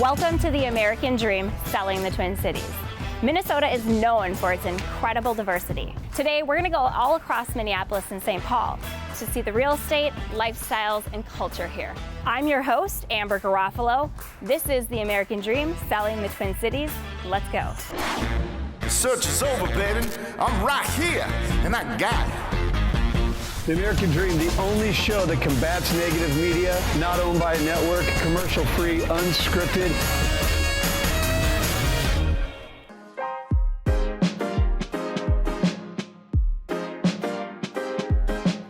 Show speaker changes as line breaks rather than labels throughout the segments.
Welcome to the American Dream, selling the Twin Cities. Minnesota is known for its incredible diversity. Today, we're gonna go all across Minneapolis and St. Paul to see the real estate, lifestyles, and culture here. I'm your host, Amber Garofalo. This is the American Dream, selling the Twin Cities. Let's go.
The search is over, baby. I'm right here, and I got it.
The American Dream, the only show that combats negative media, not owned by a network, commercial-free, unscripted.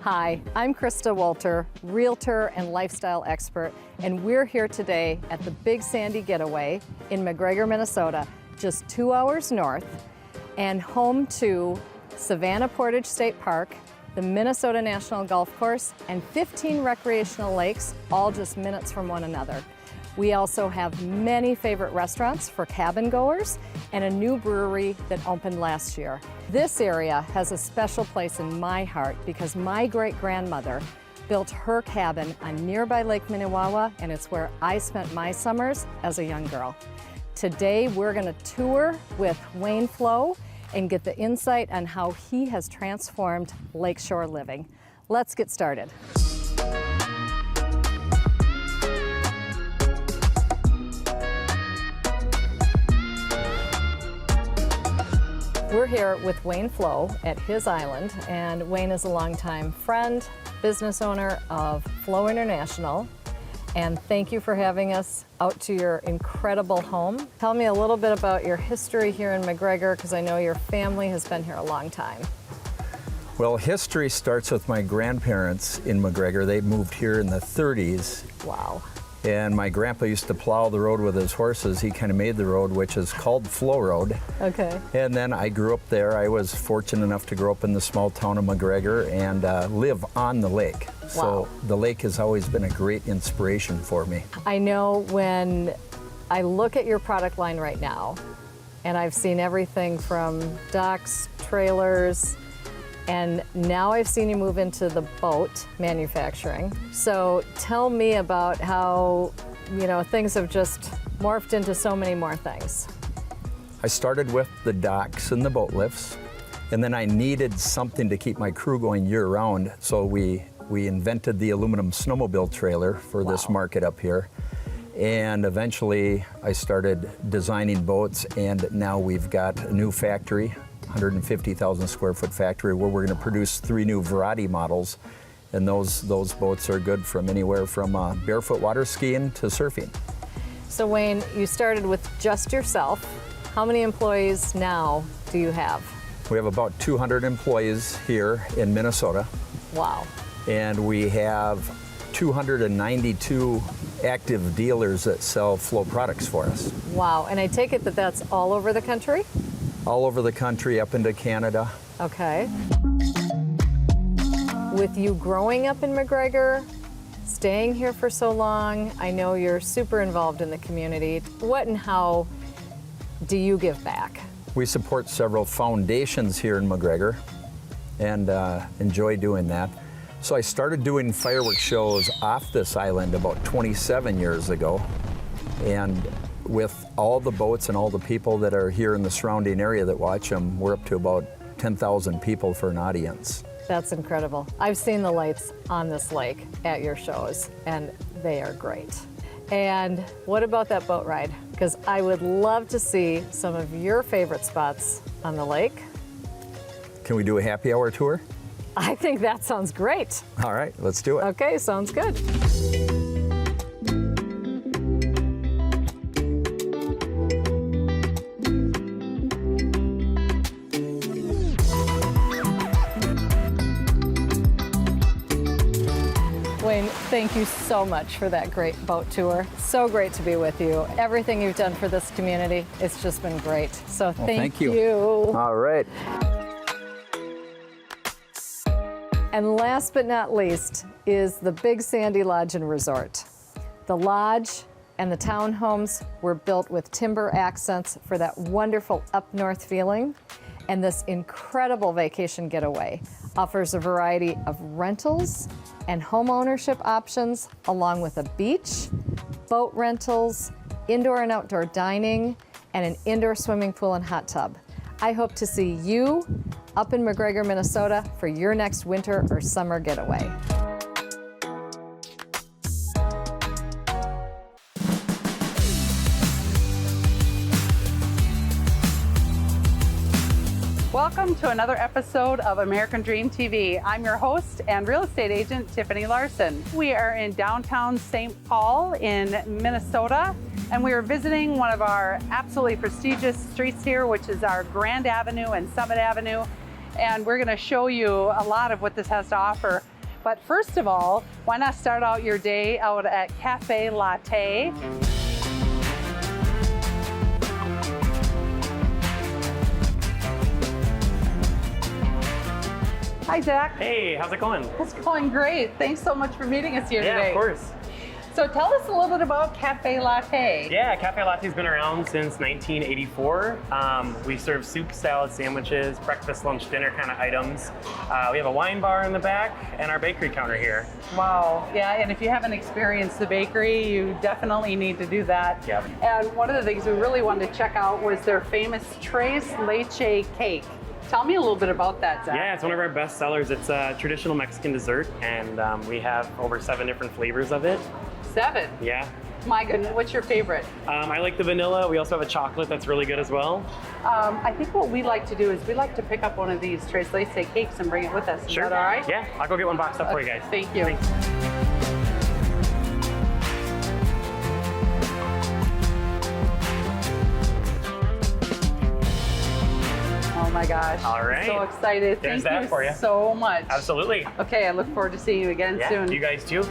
Hi, I'm Krista Wolter, realtor and lifestyle expert, and we're here today at the Big Sandy Getaway in McGregor, Minnesota, just 2 hours north, and home to Savannah Portage State Park, the Minnesota National Golf Course, and 15 recreational lakes, all just minutes from one another. We also have many favorite restaurants for cabin goers and a new brewery that opened last year. This area has a special place in my heart because my great-grandmother built her cabin on nearby Lake Minnewawa, and it's where I spent my summers as a young girl. Today, we're gonna tour with Wayne Flo and get the insight on how he has transformed lakeshore living. Let's get started. We're here with Wayne Flo at his island, and Wayne is a longtime friend, business owner of Flo International, and thank you for having us out to your incredible home. Tell me a little bit about your history here in McGregor, because I know your family has been here a long time.
Well, history starts with my grandparents in McGregor. They moved here in the 30s.
Wow.
And my grandpa used to plow the road with his horses. He kind of made the road, which is called Flo Road.
Okay.
And then I grew up there. I was fortunate enough to grow up in the small town of McGregor and live on the lake.
Wow.
So the lake has always been a great inspiration for me.
I know when I look at your product line right now, and I've seen everything from docks, trailers, and now I've seen you move into the boat manufacturing. So tell me about how, things have just morphed into so many more things.
I started with the docks and the boat lifts, and then I needed something to keep my crew going year-round, so we invented the aluminum snowmobile trailer for this market up here. And eventually I started designing boats, and now we've got a new factory, 150,000 square foot factory, where we're going to produce 3 new variety models, and those boats are good from anywhere from barefoot water skiing to surfing.
So Wayne, you started with just yourself. How many employees now do you have?
We have about 200 employees here in Minnesota.
Wow.
And we have 292 active dealers that sell Flo products for us.
Wow, and I take it that that's all over the country?
All over the country, up into Canada.
Okay. With you growing up in McGregor, staying here for so long, I know you're super involved in the community. What and how do you give back?
We support several foundations here in McGregor and enjoy doing that. So I started doing fireworks shows off this island about 27 years ago, and with all the boats and all the people that are here in the surrounding area that watch them, we're up to about 10,000 people for an audience.
That's incredible. I've seen the lights on this lake at your shows, and they are great. And what about that boat ride? Because I would love to see some of your favorite spots on the lake.
Can we do a happy hour tour?
I think that sounds great.
All right, let's do it.
Okay, sounds good. Wayne, thank you so much for that great boat tour. So great to be with you. Everything you've done for this community, it's just been great. So thank you.
All right.
And last but not least is the Big Sandy Lodge and Resort. The lodge and the townhomes were built with timber accents for that wonderful up north feeling. And this incredible vacation getaway offers a variety of rentals and home ownership options, along with a beach, boat rentals, indoor and outdoor dining, and an indoor swimming pool and hot tub. I hope to see you up in McGregor, Minnesota for your next winter or summer getaway.
Welcome to another episode of American Dream TV. I'm your host and real estate agent, Tiffany Larson. We are in downtown St. Paul in Minnesota, and we are visiting one of our absolutely prestigious streets here, which is our Grand Avenue and Summit Avenue. And we're gonna show you a lot of what this has to offer. But first of all, why not start out your day out at Cafe Latte? Hi, Zach.
Hey, how's it going?
It's going great. Thanks so much for meeting us here today.
Yeah, of course.
So tell us a little bit about Cafe Latte.
Yeah, Cafe Latte's been around since 1984. We serve soup, salad, sandwiches, breakfast, lunch, dinner kind of items. We have a wine bar in the back and our bakery counter here.
Wow. Yeah, and if you haven't experienced the bakery, you definitely need to do that.
Yep.
And one of the things we really wanted to check out was their famous Tres Leche cake. Tell me a little bit about that, Zach.
Yeah, it's one of our best sellers. It's a traditional Mexican dessert, and we have over 7 different flavors of it.
7?
Yeah.
My goodness, what's your favorite?
I like the vanilla. We also have a chocolate that's really good as well.
I think what we like to do is we like to pick up one of these Tres Leche cakes and bring it with us. Is that all right?
Yeah, I'll go get one boxed up for you guys.
Thank you.
Thanks.
Oh my gosh.
All right.
So excited.
There's
Thank
that
you
for you.
so much.
Absolutely.
Okay, I look forward to seeing you again
Yeah,
soon.
you guys too.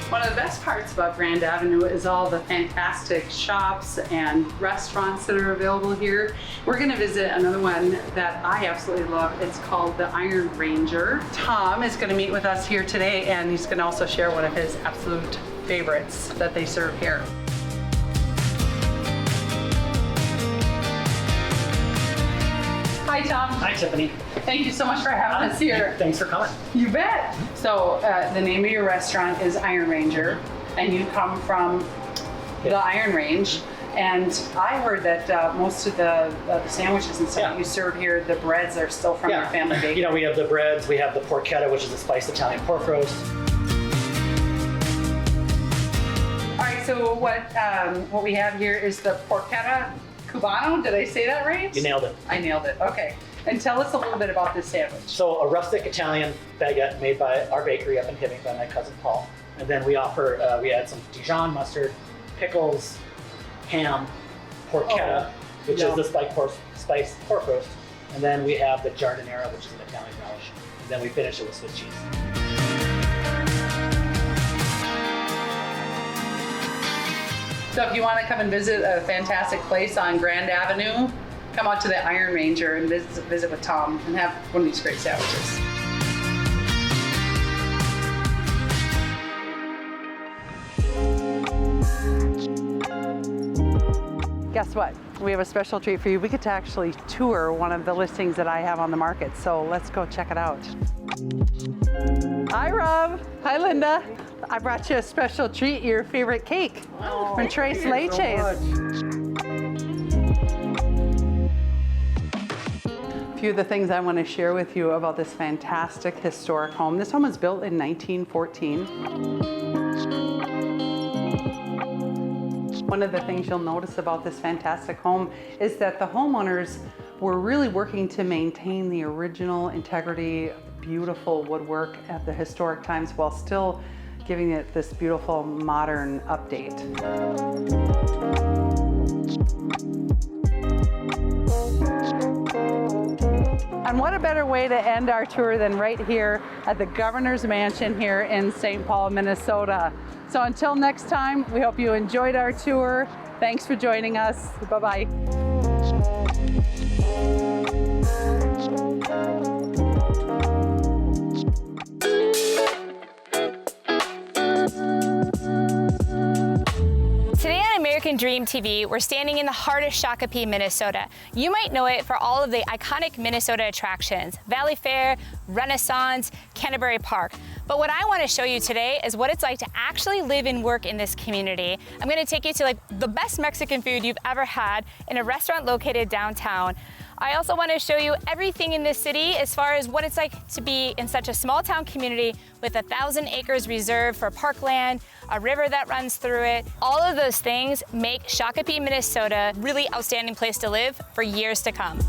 One of the best parts about Grand Avenue is all the fantastic shops and restaurants that are available here. We're going to visit another one that I absolutely love. It's called the Iron Ranger. Tom is going to meet with us here today, and he's going to also share one of his absolute favorites that they serve here. Hi, Tom.
Hi, Tiffany.
Thank you so much for having us here.
Thanks for coming.
You bet. So the name of your restaurant is Iron Ranger, and you come from the Iron Range. And I heard that most of the sandwiches and stuff that you serve here, the breads are still from your family bakery.
You know, we have the breads, we have the porchetta, which is a spiced Italian pork roast.
All right, so what we have here is the porchetta cubano. Did I say that right?
You nailed it.
I nailed it. Okay. And tell us a little bit about this sandwich.
So a rustic Italian baguette made by our bakery up in Hibbing by my cousin Paul. And then we offer, we add some Dijon mustard, pickles, ham, porchetta, which is the spiced pork roast. And then we have the giardiniera, which is an Italian relish. And then we finish it with Swiss cheese.
So if you want to come and visit a fantastic place on Grand Avenue, come out to the Iron Ranger and visit with Tom and have one of these great sandwiches. Guess what? We have a special treat for you. We get to actually tour one of the listings that I have on the market. So let's go check it out. Hi, Rob. Hi, Linda. I brought you a special treat, your favorite cake from Tres Leches. A few of the things I want to share with you about this fantastic historic home. This home was built in 1914. One of the things you'll notice about this fantastic home is that the homeowners were really working to maintain the original integrity of the beautiful woodwork at the historic times while still giving it this beautiful modern update. And what a better way to end our tour than right here at the Governor's Mansion here in St. Paul, Minnesota. So until next time, we hope you enjoyed our tour. Thanks for joining us. Bye-bye.
American Dream TV, we're standing in the heart of Shakopee, Minnesota. You might know it for all of the iconic Minnesota attractions, Valley Fair, Renaissance, Canterbury Park. But what I want to show you today is what it's like to actually live and work in this community. I'm going to take you to like the best Mexican food you've ever had in a restaurant located downtown. I also want to show you everything in this city as far as what it's like to be in such a small town community with 1,000 acres reserved for parkland, a river that runs through it. All of those things make Shakopee, Minnesota a really outstanding place to live for years to come.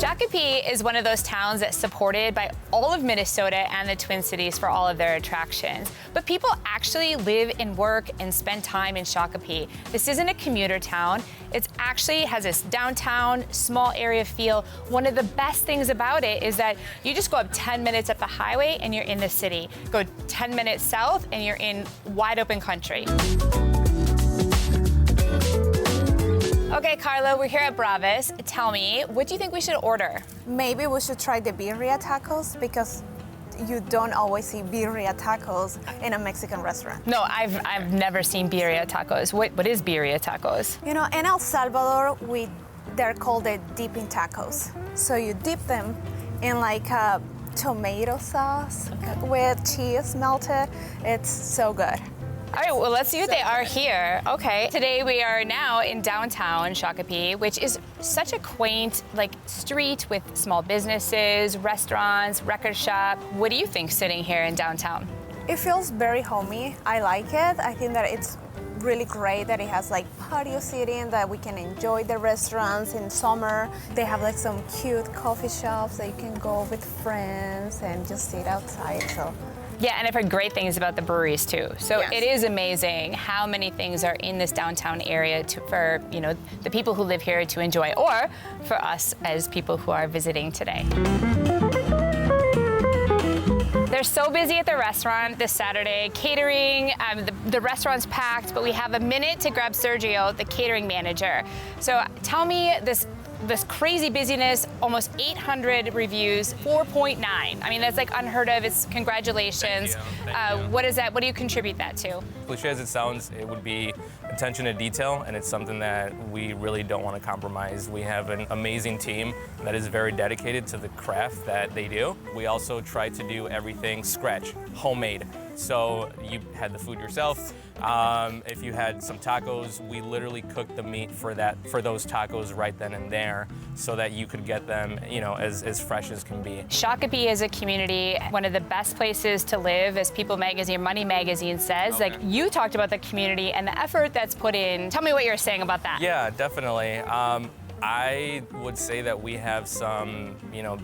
Shakopee is one of those towns that's supported by all of Minnesota and the Twin Cities for all of their attractions. But people actually live and work and spend time in Shakopee. This isn't a commuter town. It actually has this downtown, small area feel. One of the best things about it is that you just go up 10 minutes up the highway and you're in the city. Go 10 minutes south and you're in wide open country. Okay, Carla, we're here at Bravas. Tell me, what do you think we should order?
Maybe we should try the birria tacos because you don't always see birria tacos in a Mexican restaurant.
No, I've never seen birria tacos. What is birria tacos?
You know, in El Salvador, they're called the dipping tacos. So you dip them in like a tomato sauce with cheese melted. It's so good.
All right, well, let's see what they are here. Okay, today we are now in downtown Shakopee, which is such a quaint, like, street with small businesses, restaurants, record shop. What do you think sitting here in downtown?
It feels very homey. I like it. I think that it's really great that it has like patio seating, that we can enjoy the restaurants in summer. They have like some cute coffee shops that you can go with friends and just sit outside. So.
Yeah, and I've heard great things about the breweries too. So
yes.
It is amazing how many things are in this downtown area for the people who live here to enjoy, or for us as people who are visiting today. They're so busy at the restaurant this Saturday. Catering, the restaurant's packed, but we have a minute to grab Sergio, the catering manager. So tell me this crazy busyness, almost 800 reviews, 4.9. I mean, that's like unheard of. It's congratulations.
Thank you.
What is that? What do you contribute that to?
Cliche as it sounds, it would be attention to detail, and it's something that we really don't want to compromise. We have an amazing team that is very dedicated to the craft that they do. We also try to do everything scratch, homemade. So you had the food yourself. If you had some tacos, we literally cooked the meat for those tacos right then and there, so that you could get them, as fresh as can be.
Shakopee is a community, one of the best places to live, as People Magazine, Money Magazine says.
Okay.
Like, you talked about the community and the effort that's put in. Tell me what you're saying about that.
Yeah, definitely. I would say that we have some,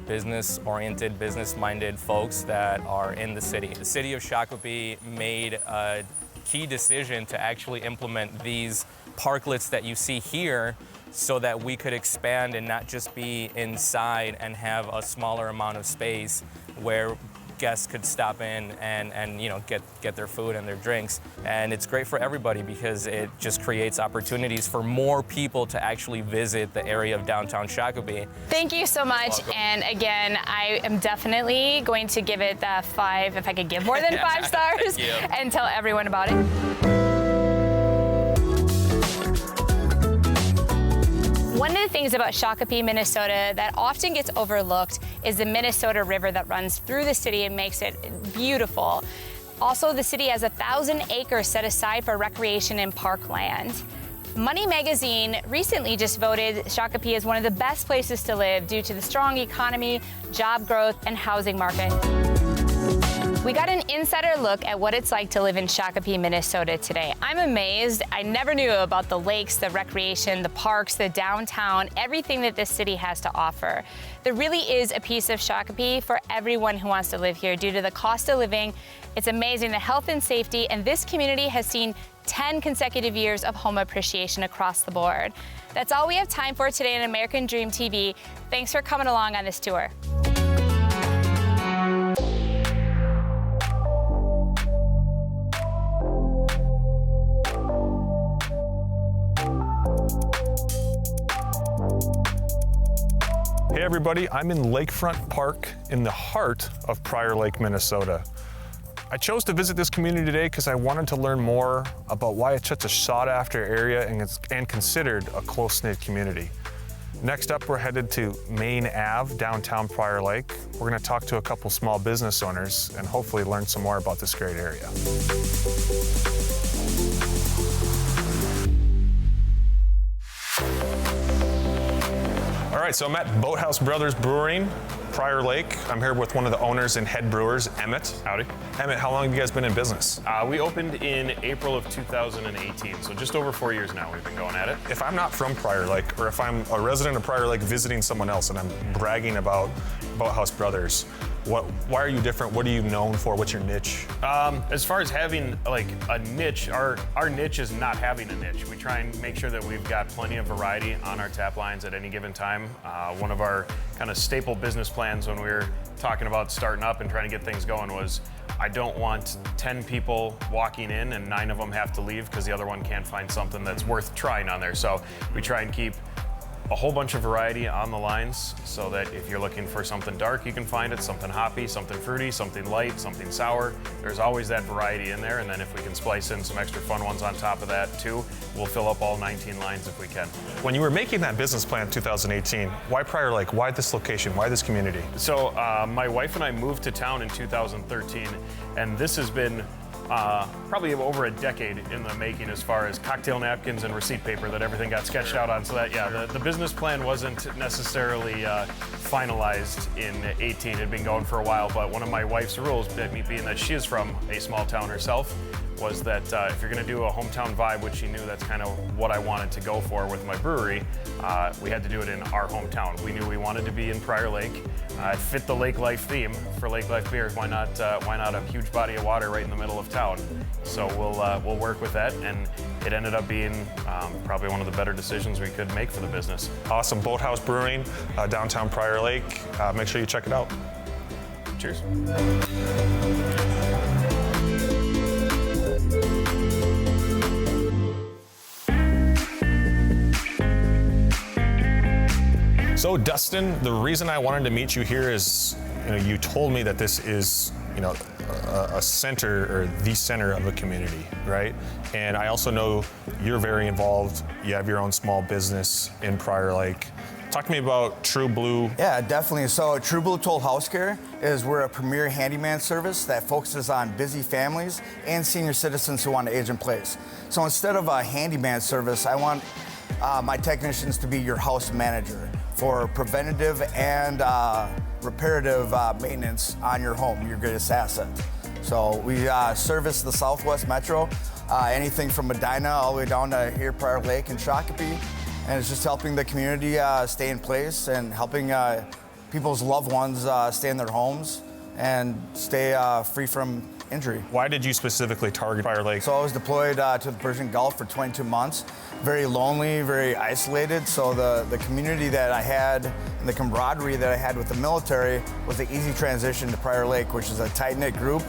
business-oriented, business-minded folks that are in the city. The city of Shakopee made a key decision to actually implement these parklets that you see here, so that we could expand and not just be inside and have a smaller amount of space where guests could stop in and get their food and their drinks. And it's great for everybody because it just creates opportunities for more people to actually visit the area of downtown Shakopee.
Thank you so much. And again, I am definitely going to give it 5, if I could give more than 5 stars, and tell everyone about it. One of the things about Shakopee, Minnesota that often gets overlooked is the Minnesota River that runs through the city and makes it beautiful. Also, the city has 1,000 acres set aside for recreation and parkland. Money Magazine recently just voted Shakopee as one of the best places to live due to the strong economy, job growth, and housing market. We got an insider look at what it's like to live in Shakopee, Minnesota today. I'm amazed. I never knew about the lakes, the recreation, the parks, the downtown, everything that this city has to offer. There really is a piece of Shakopee for everyone who wants to live here due to the cost of living. It's amazing, the health and safety, and this community has seen 10 consecutive years of home appreciation across the board. That's all we have time for today on American Dream TV. Thanks for coming along on this tour.
Hey everybody, I'm in Lakefront Park in the heart of Prior Lake, Minnesota. I chose to visit this community today because I wanted to learn more about why it's such a sought-after area and considered a close-knit community. Next up, we're headed to Main Ave, downtown Prior Lake. We're going to talk to a couple small business owners and hopefully learn some more about this great area. All right, so I'm at Boathouse Brothers Brewing, Prior Lake. I'm here with one of the owners and head brewers, Emmett. Howdy. Emmett, how long have you guys been in business?
We opened in April of 2018, so just over 4 years now we've been going at it.
If I'm not from Prior Lake, or if I'm a resident of Prior Lake visiting someone else and I'm bragging about Boathouse Brothers, why are you different? What are you known for? What's your niche?
As far as having like a niche, our niche is not having a niche. We try and make sure that we've got plenty of variety on our tap lines at any given time. One of our kind of staple business plans when we were talking about starting up and trying to get things going was, I don't want 10 people walking in and 9 of them have to leave because the other one can't find something that's worth trying on there. So we try and keep a whole bunch of variety on the lines so that if you're looking for something dark, you can find it, something hoppy, something fruity, something light, something sour. There's always that variety in there, and then if we can splice in some extra fun ones on top of that too, we'll fill up all 19 lines if we can.
When you were making that business plan in 2018, why Prior Lake? Why this location? Why this community?
So my wife and I moved to town in 2013, and this has been probably over a decade in the making as far as cocktail napkins and receipt paper that everything got sketched out on. So that, yeah, the business plan wasn't necessarily finalized in 18. It had been going for a while, but one of my wife's rules, being that she is from a small town herself, was that if you're going to do a hometown vibe, which she knew that's kind of what I wanted to go for with my brewery, we had to do it in our hometown. We knew we wanted to be in Prior Lake. It fit the Lake Life theme for Lake Life beer. Why not a huge body of water right in the middle of town? So we'll work with that, and it ended up being probably one of the better decisions we could make for the business.
Awesome. Boathouse Brewing, downtown Prior Lake. Make sure you check it out.
Cheers.
So Dustin, the reason I wanted to meet you here is, you told me that this is, a center or the center of a community, right? And I also know you're very involved. You have your own small business in Prior Lake. Talk to me about True Blue.
Yeah, definitely. So True Blue Toll House Care we're a premier handyman service that focuses on busy families and senior citizens who want to age in place. So instead of a handyman service, I want my technicians to be your house manager for preventative and reparative maintenance on your home, your greatest asset. So we service the Southwest Metro, anything from Medina all the way down to here, Prior Lake and Shakopee. And it's just helping the community stay in place and helping people's loved ones stay in their homes and stay free from injury.
Why did you specifically target Prior Lake?
So I was deployed to the Persian Gulf for 22 months. Very lonely, very isolated. So the community that I had and the camaraderie that I had with the military was an easy transition to Prior Lake, which is a tight-knit group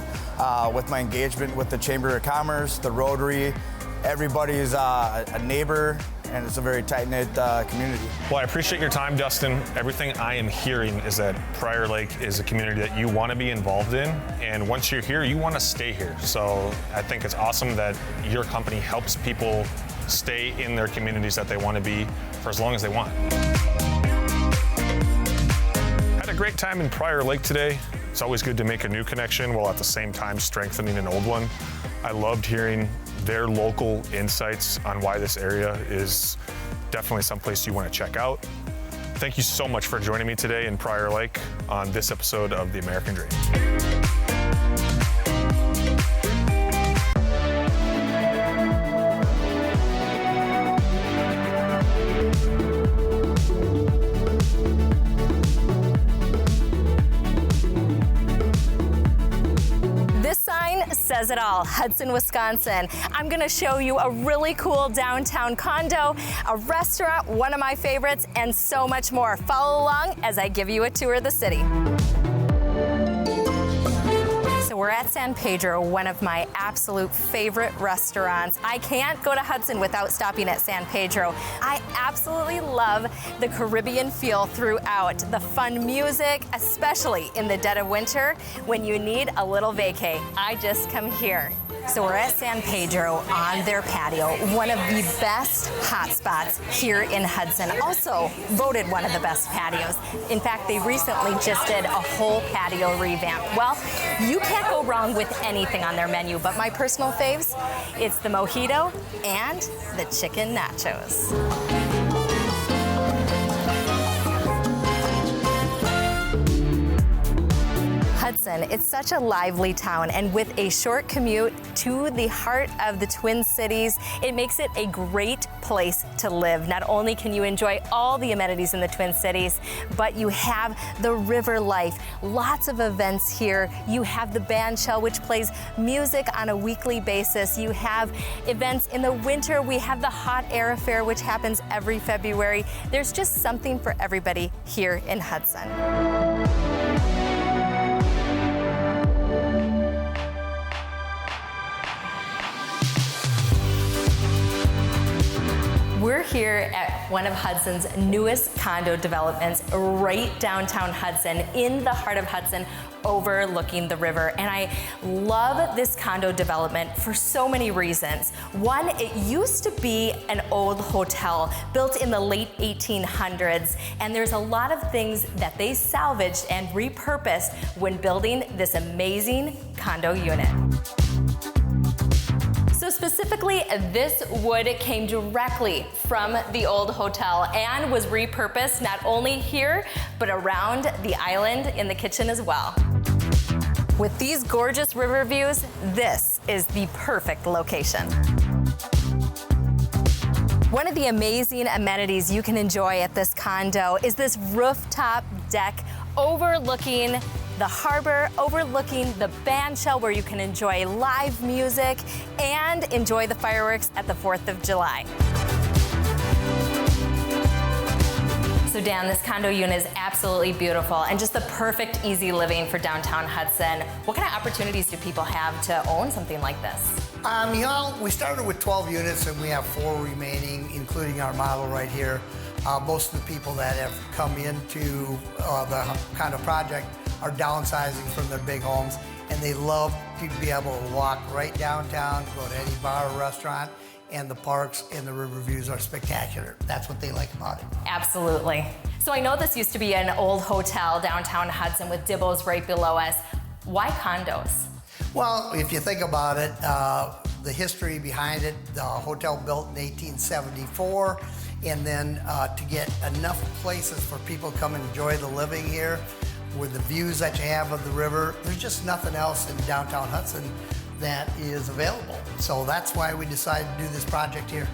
with my engagement with the Chamber of Commerce, the Rotary. Everybody's a neighbor, and it's a very tight-knit community.
Well, I appreciate your time, Dustin. Everything I am hearing is that Prior Lake is a community that you want to be involved in, and once you're here, you want to stay here. So I think it's awesome that your company helps people stay in their communities that they want to be for as long as they want. Had a great time in Prior Lake today. It's always good to make a new connection while at the same time strengthening an old one. I loved hearing their local insights on why this area is definitely someplace you want to check out. Thank you so much for joining me today in Prior Lake on this episode of The American Dream.
Says it all, Hudson, Wisconsin. I'm gonna show you a really cool downtown condo, a restaurant, one of my favorites, and so much more. Follow along as I give you a tour of the city. So So we're at San Pedro, one of my absolute favorite restaurants. I can't go to Hudson without stopping at San Pedro. I absolutely love the Caribbean feel throughout, the fun music, especially in the dead of winter when you need a little vacay. I just come here. So we're at San Pedro on their patio, one of the best hot spots here in Hudson. Also voted one of the best patios. In fact, they recently just did a whole patio revamp. Well, you can't go wrong with anything on their menu, but my personal faves, it's the mojito and the chicken nachos. Hudson, it's such a lively town, and with a short commute to the heart of the Twin Cities, it makes it a great place to live. Not only can you enjoy all the amenities in the Twin Cities, but you have the river life, lots of events here. You have the band shell, which plays music on a weekly basis. You have events in the winter. We have the Hot Air Affair, which happens every February. There's just something for everybody here in Hudson. We're here at one of Hudson's newest condo developments, right downtown Hudson, in the heart of Hudson, overlooking the river. And I love this condo development for so many reasons. One, it used to be an old hotel built in the late 1800s, and there's a lot of things that they salvaged and repurposed when building this amazing condo unit. So specifically, this wood came directly from the old hotel and was repurposed not only here, but around the island in the kitchen as well. With these gorgeous river views, this is the perfect location. One of the amazing amenities you can enjoy at this condo is this rooftop deck overlooking the harbor, overlooking the band shell where you can enjoy live music and enjoy the fireworks at the 4th of July. So Dan, this condo unit is absolutely beautiful and just the perfect easy living for downtown Hudson. What kind of opportunities do people have to own something like this?
You know, we started with 12 units and we have 4 remaining, including our model right here. Most of the people that have come into the condo project are downsizing from their big homes, and they love to be able to walk right downtown, go to any bar or restaurant, and the parks and the river views are spectacular. That's what they like about it.
Absolutely. So I know this used to be an old hotel downtown Hudson with Dibbo's right below us. Why condos?
Well, if you think about it, the history behind it, the hotel built in 1874, and then to get enough places for people to come and enjoy the living here, with the views that you have of the river, there's just nothing else in downtown Hudson that is available. So that's why we decided to do this project here.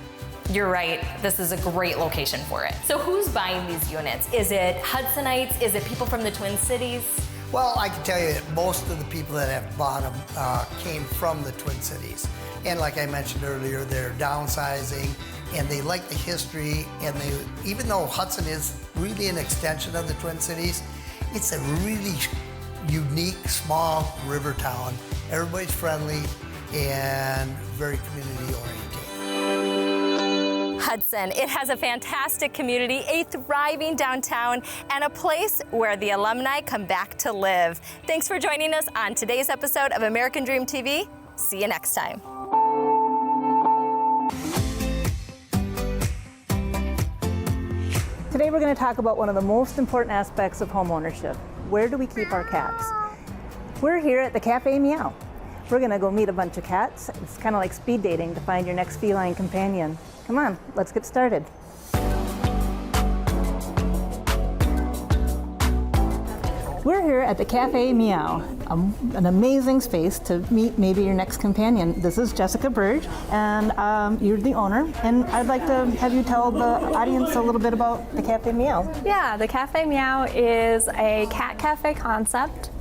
You're right, this is a great location for it. So who's buying these units? Is it Hudsonites? Is it people from the Twin Cities?
Well, I can tell you that most of the people that have bought them came from the Twin Cities. And like I mentioned earlier, they're downsizing and they like the history, and even though Hudson is really an extension of the Twin Cities, it's a really unique, small river town. Everybody's friendly and very community oriented.
Hudson, it has a fantastic community, a thriving downtown, and a place where the alumni come back to live. Thanks for joining us on today's episode of American Dream TV. See you next time.
Today we're going to talk about one of the most important aspects of home ownership. Where do we keep our cats? We're here at the Cafe Meow. We're going to go meet a bunch of cats. It's kind of like speed dating to find your next feline companion. Come on, let's get started. We're here at the Cafe Meow, an amazing space to meet maybe your next companion. This is Jessica Burge, and you're the owner, and I'd like to have you tell the audience a little bit about the Cafe Meow.
Yeah, the Cafe Meow is a cat cafe concept.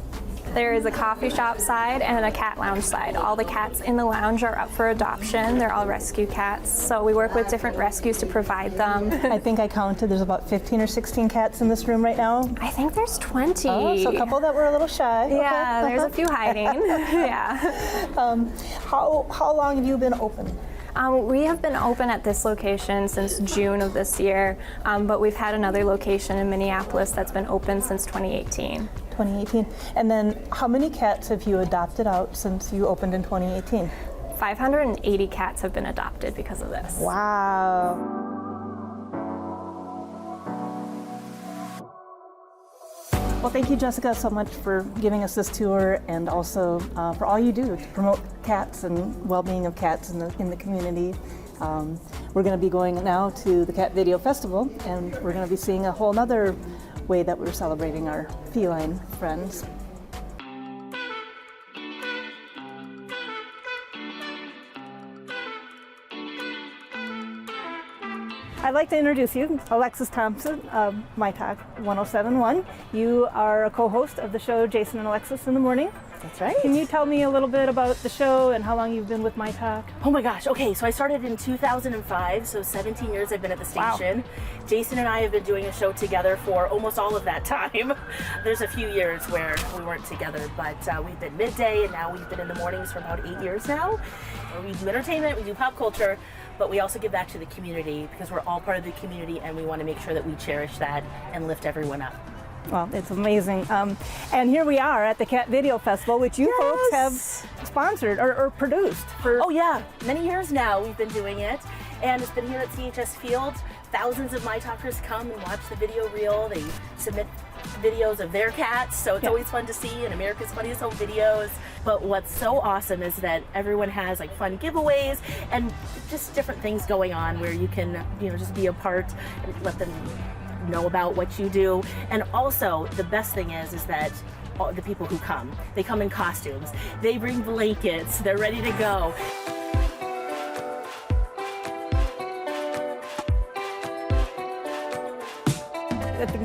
There is a coffee shop side and a cat lounge side. All the cats in the lounge are up for adoption. They're all rescue cats, so we work with different rescues to provide them.
I think I counted there's about 15 or 16 cats in this room right now.
I think there's 20.
Oh, so a couple that were a little shy.
Yeah,
Okay.
there's a few hiding. Yeah.
How long have you been open?
We have been open at this location since June of this year, but we've had another location in Minneapolis that's been open since 2018.
2018. And then how many cats have you adopted out since you opened in 2018?
580 cats have been adopted because of this.
Wow. Well, thank you, Jessica, so much for giving us this tour and also for all you do to promote cats and well-being of cats in the community. We're going to be going now to the Cat Video Festival, and we're going to be seeing a whole nother way that we're celebrating our feline friends. I'd like to introduce you, Alexis Thompson of My Talk 1071. You are a co-host of the show Jason and Alexis in the Morning.
That's right.
Can you tell me a little bit about the show and how long you've been with My Talk?
Oh my gosh, okay, so I started in 2005, so 17 years I've been at the station. Wow. Jason and I have been doing a show together for almost all of that time. There's a few years where we weren't together, but we've been midday and now we've been in the mornings for about 8 years now. We do entertainment, we do pop culture, but we also give back to the community because we're all part of the community and we want to make sure that we cherish that and lift everyone up.
Well, it's amazing. And here we are at the Cat Video Festival, which you folks have sponsored or produced for...
Oh yeah, many years now we've been doing it. And it's been here at CHS Field. Thousands of My Talkers come and watch the video reel. They submit videos of their cats, so it's always fun to see, and America's Funniest Home Videos. But what's so awesome is that everyone has like fun giveaways and just different things going on where you can, just be a part and let them know about what you do. And also the best thing is that all the people who come, they come in costumes, they bring blankets, they're ready to go.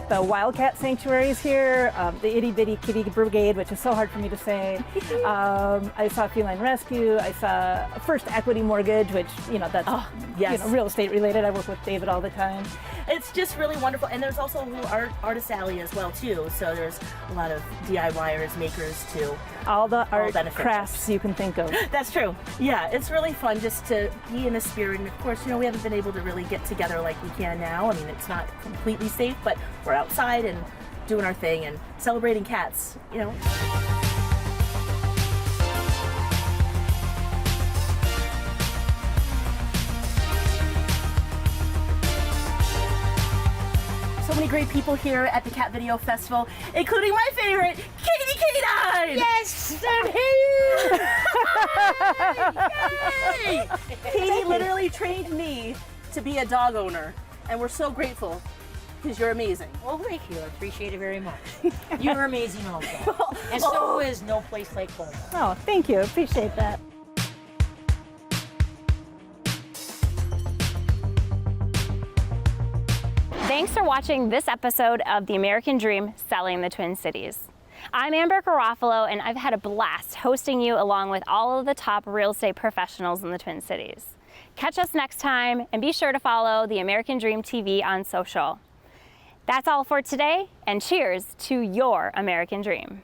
The Wildcat Sanctuaries here, the Itty Bitty Kitty Brigade, which is so hard for me to say. I saw Feline Rescue. I saw First Equity Mortgage, which, that's real estate related. I work with David all the time.
It's just really wonderful. And there's also a little artist alley as well, too. So there's a lot of DIYers, makers, too.
All the art crafts you can think of.
That's true. Yeah, it's really fun just to be in the spirit. And of course, we haven't been able to really get together like we can now. I mean, it's not completely safe, but we're outside and doing our thing and celebrating cats, So many great people here at the Cat Video Festival, including my favorite, Katie K9!
Yes, I'm here!
Yay! Katie literally trained me to be a dog owner, and we're so grateful because you're amazing.
Well, thank you. I appreciate it very much. You're amazing also. And so is No Place Like Home.
Oh, thank you. Appreciate that.
Thanks for watching this episode of The American Dream, Selling the Twin Cities. I'm Amber Garofalo, and I've had a blast hosting you along with all of the top real estate professionals in the Twin Cities. Catch us next time, and be sure to follow The American Dream TV on social. That's all for today, and cheers to your American Dream.